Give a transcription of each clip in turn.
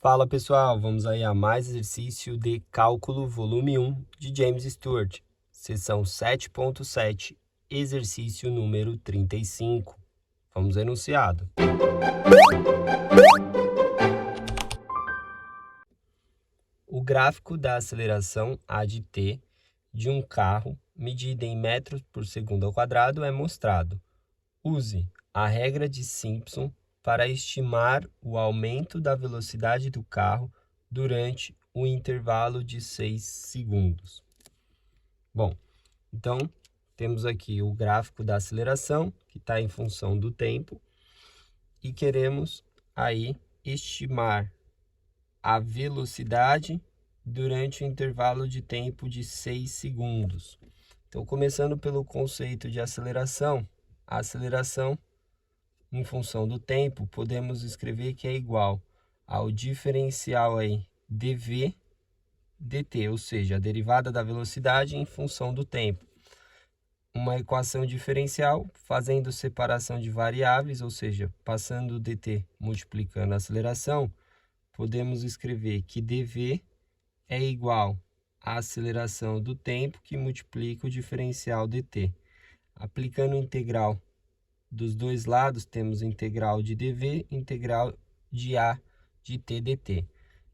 Fala pessoal, vamos aí a mais exercício de cálculo volume 1 de James Stewart, seção 7.7, exercício número 35. Vamos ao enunciado. O gráfico da aceleração a de t de um carro, medida em metros por segundo ao quadrado, é mostrado. Use a regra de Simpson para estimar o aumento da velocidade do carro durante o intervalo de 6 segundos. Bom, então temos aqui o gráfico da aceleração, que está em função do tempo, e queremos aí estimar a velocidade durante o intervalo de tempo de 6 segundos. Então, começando pelo conceito de aceleração, a aceleração em função do tempo, podemos escrever que é igual ao diferencial aí dv dt, ou seja, a derivada da velocidade em função do tempo. Uma equação diferencial fazendo separação de variáveis, ou seja, passando o dt multiplicando a aceleração, podemos escrever que dv é igual à aceleração do tempo que multiplica o diferencial dt. Aplicando o integral dos dois lados, temos integral de dv, integral de a de t dt.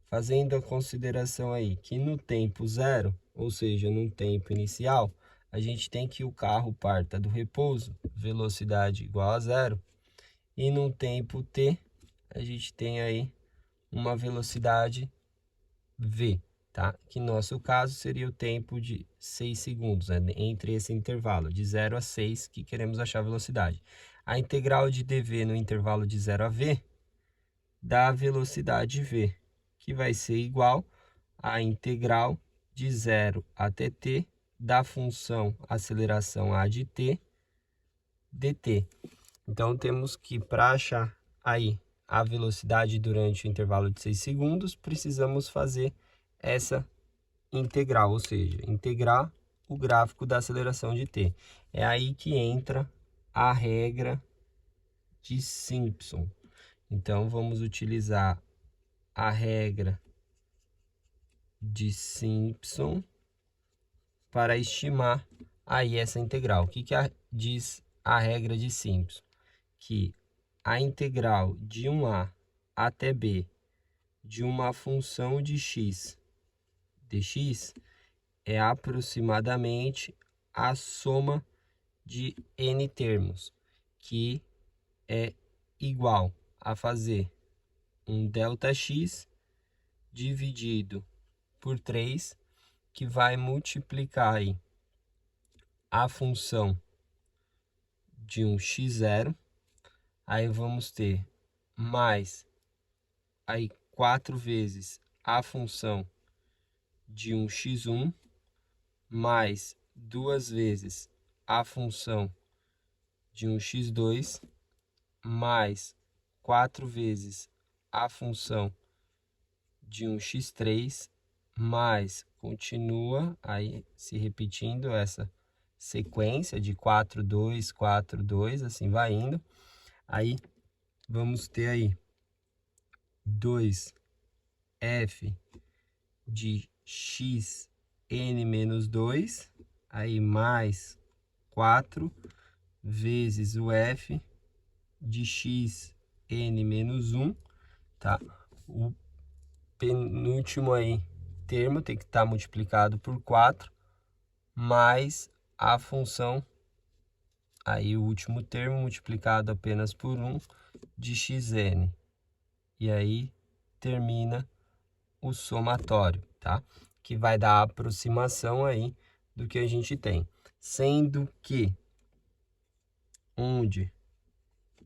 Fazendo a consideração aí que no tempo zero, ou seja, no tempo inicial, a gente tem que o carro parta do repouso, velocidade igual a zero, e no tempo t, a gente tem aí uma velocidade v, tá? Que no nosso caso seria o tempo de 6 segundos, né? Entre esse intervalo, de 0 a 6, que queremos achar a velocidade. A integral de dv no intervalo de 0 a v dá a velocidade v, que vai ser igual à integral de 0 até t da função aceleração a de t dt. Então, temos que, para achar aí a velocidade durante o intervalo de 6 segundos, precisamos fazer essa integral, ou seja, integrar o gráfico da aceleração de t. É aí que entra a regra de Simpson. Então, vamos utilizar a regra de Simpson para estimar aí essa integral. O que diz a regra de Simpson? Que a integral de 1a até b de uma função de x dx é aproximadamente a soma de n termos, que é igual a fazer um ΔX dividido por 3, que vai multiplicar aí a função de um x0, aí vamos ter mais aí 4 vezes a função de um x1, mais 2 vezes a função de um x2, mais 4 vezes a função de um x3, mais continua aí se repetindo essa sequência de 4, 2, 4, 2, assim vai indo. Aí vamos ter aí 2f de x n menos 2, aí mais 4 vezes o f de x n menos 1, tá? O penúltimo aí termo tem que estar multiplicado por 4, mais a função, aí o último termo multiplicado apenas por 1 de xn. E aí termina o somatório, tá? Que vai dar a aproximação aí do que a gente tem. Sendo que onde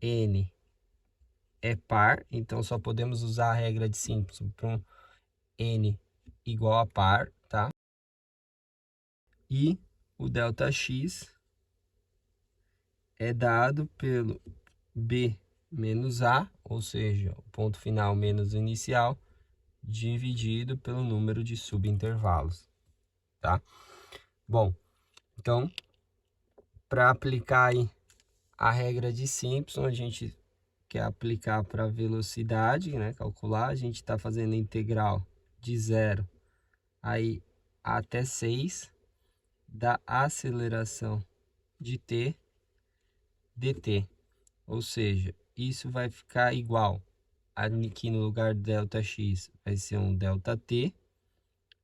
n é par, então só podemos usar a regra de Simpson para um n igual a par, tá? E o ΔX é dado pelo b menos a, ou seja, o ponto final menos o inicial, dividido pelo número de subintervalos, tá? Bom, então, para aplicar aí a regra de Simpson, a gente quer aplicar para a velocidade, né? Calcular, a gente está fazendo a integral de 0 aí até 6 da aceleração de t dt. Ou seja, isso vai ficar igual, aqui no lugar do ΔX vai ser um ΔT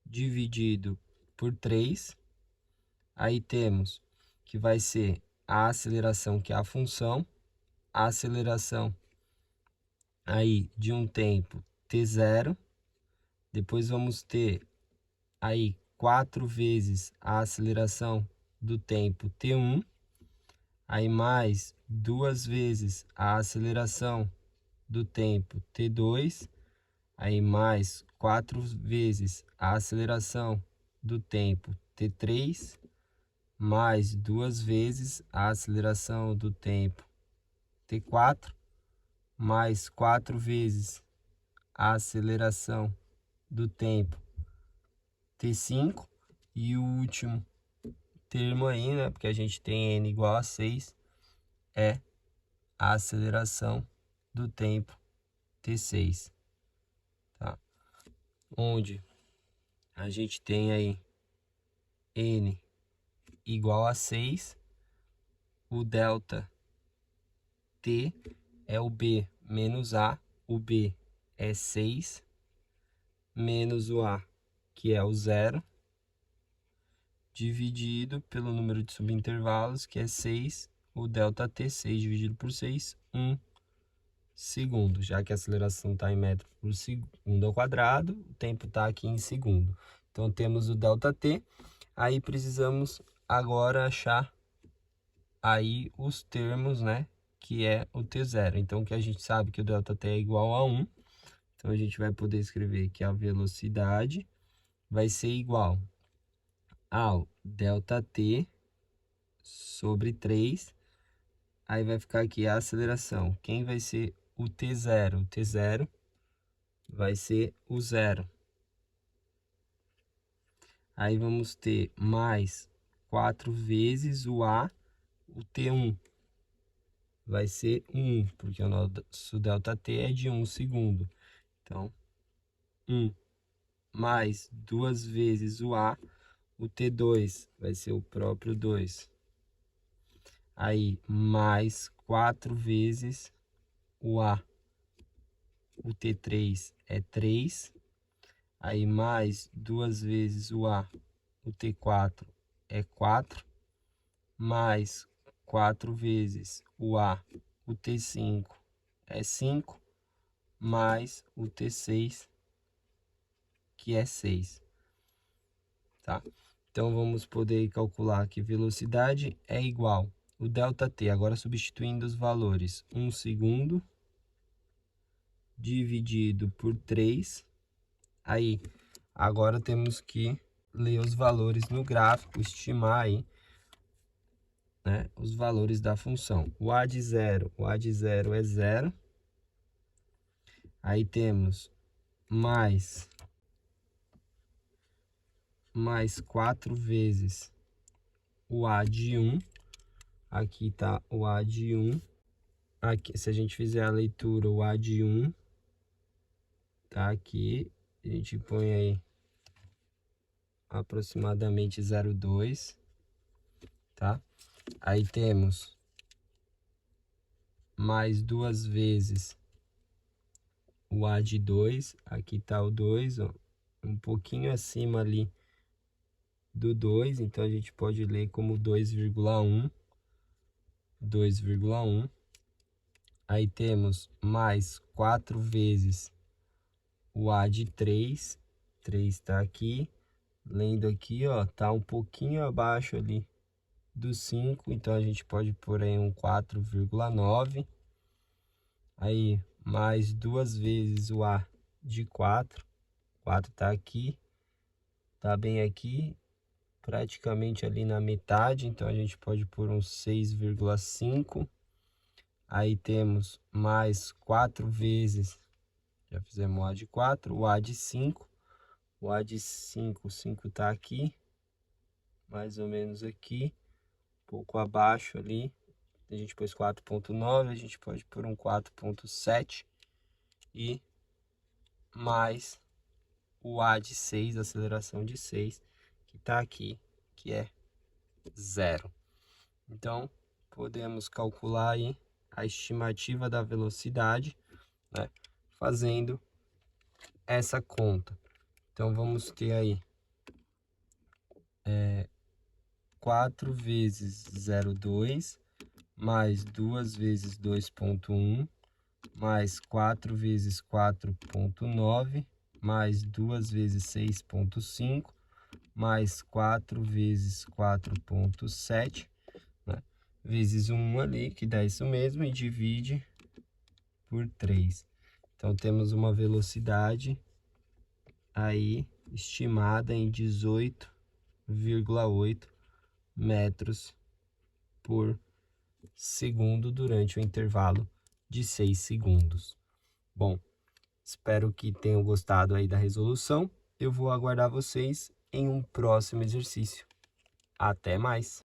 dividido por 3. Aí temos que vai ser a aceleração, que é a função, a aceleração aí de um tempo t0. Depois vamos ter aí 4 vezes a aceleração do tempo t1. Aí mais 2 vezes a aceleração do tempo t2. Aí mais 4 vezes a aceleração do tempo t3. Mais 2 vezes a aceleração do tempo t4. Mais 4 vezes a aceleração do tempo t5. E o último termo aí, né, porque a gente tem n igual a 6, é a aceleração do tempo t6, tá? Onde a gente tem aí n igual a 6, o delta t é o b menos a, o b é 6, menos o a, que é o 0, dividido pelo número de subintervalos, que é 6, o delta t, 6 dividido por 6, 1 segundo. Já que a aceleração está em metro por segundo ao quadrado, o tempo está aqui em segundo. Então, temos o delta t, aí precisamos agora achar aí os termos, né, que é o t0. Então, que a gente sabe que o delta t é igual a 1, então a gente vai poder escrever que a velocidade vai ser igual ao delta t sobre 3, aí vai ficar aqui a aceleração. Quem vai ser o t0? O t0 vai ser o 0. Aí vamos ter mais 4 vezes o a, o t1 vai ser 1, porque o nosso delta t é de 1 segundo. Então, 1 mais 2 vezes o a, o t2 vai ser o próprio 2. Aí, mais 4 vezes o a, o t3 é 3. Aí, mais 2 vezes o a, o t4 é 4. Mais 4 vezes o a, o t5 é 5. Mais o t6, que é 6. Tá? Então, vamos poder calcular que velocidade é igual o ΔT, agora substituindo os valores, 1 segundo dividido por 3. Aí, agora temos que ler os valores no gráfico, estimar aí, né, os valores da função. O a de 0 é 0. Aí temos mais 4 vezes o a de 1. Aqui está o a de 1. Aqui, se a gente fizer a leitura, o a de 1 tá aqui. A gente põe aí aproximadamente 0,2, tá? Aí temos mais 2 vezes o a de 2. Aqui está o 2, ó, um pouquinho acima ali do 2. Então, a gente pode ler como 2,1. 2,1. Aí temos mais 4 vezes o a de 3. 3 está aqui. Lendo aqui, ó, tá um pouquinho abaixo ali do 5. Então, a gente pode pôr aí um 4,9. Aí, mais 2 vezes o a de 4. 4 tá aqui. Tá bem aqui. Praticamente ali na metade. Então, a gente pode pôr um 6,5. Aí temos mais 4 vezes, já fizemos o a de 4, o a de 5. O a de 5, 5 tá aqui, mais ou menos aqui, um pouco abaixo ali. A gente pôs 4.9, a gente pode pôr um 4.7 e mais o A de 6, aceleração de 6, que está aqui, que é 0. Então, podemos calcular aí a estimativa da velocidade, né, fazendo essa conta. Então, vamos ter aí 4 vezes 0,2, mais 2 vezes 2,1, mais 4 vezes 4,9, mais 2 vezes 6,5, mais 4 vezes 4,7, né? Vezes 1 ali, que dá isso mesmo, e divide por 3. Então, temos uma velocidade aí estimada em 18,8 metros por segundo durante o intervalo de 6 segundos. Bom, espero que tenham gostado aí da resolução. Eu vou aguardar vocês em um próximo exercício. Até mais!